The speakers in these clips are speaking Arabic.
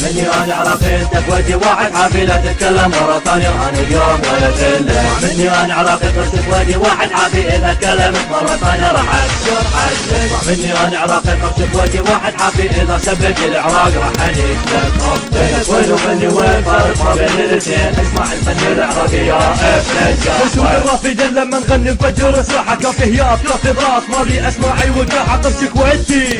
مني انا عراقي انت كويتي واحد حافي لا تتكلم مرة ثانية انا اليوم ولا تله. مني انا عراقي قرش كويتي واحد حافي اذا تكلمت مرة ثانية راح اكسر حدك. مني انا عراقي قرش كويتي واحد حافي اذا سبت العراق راح انيكلك اختك. وين ومني وين فرق ما بين الاثنين اسمع الفن العراقي يا ابن وشو الرافد لما نغني نفجر ساحة كافيات كافيضات ما بي اسمع اي وقاحة قرش كويتي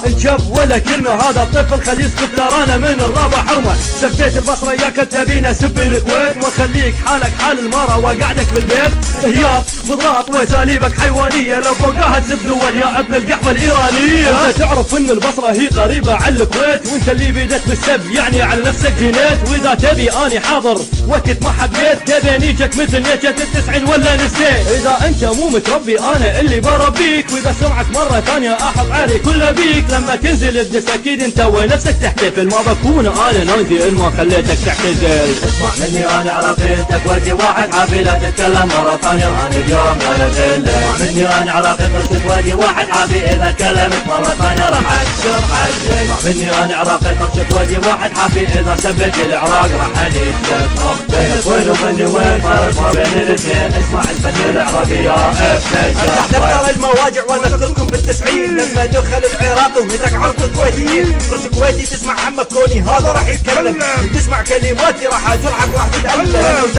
الجب ولا كلمة هذا الطفل خليه يسكت ترانا من الرابع حرمة. سبيت البصرة ياك تبينا سب الكويت وخليك حالك حال المرة وقعدك بالبيت. هياط مضغاط واساليبك حيوانية لو فوقها تسب دول يا ابن القحوة الايرانية. انت تعرف ان البصرة هي قريبة على الكويت وانت اللي بدت بالسب يعني على نفسك جنيت. واذا تبي اني حاضر وقت ما حبيت تبي نيجك مثل نيجة التسعين ولا نسيت. اذا انت مو متربي انا اللي بربيك واذا سمعك مرة ثانية احط علي كل بيك. لما تنزل الدس اكيد انت ونفسك تحتفل ما بكون انا نادي ان ما خليتك تعتزل. اسمع مني انا عراقي انت كويتي واحد حافي لا تتكلم مرة ثانية انا اليوم ولا تله. مني انا عراقي قرش كويتي واحد حافي اذا تكلمت مرة ثانية راح اكسر حدك. مني انا عراقي قرش كويتي واحد حافي اذا سبت العراق راح انيكلك اختك. وين ومني وين فرق ما بين الاثنين اسمع الفن العراقي يا ابن تذكر المواجع ونذكركم بالتسعين لما دخل العراق ومسك عرض الكويتيين. قرش كويتي تسمع عمك كوني هذا راح يتكلم تسمع كلماتي راح اجرحك راح تتألم.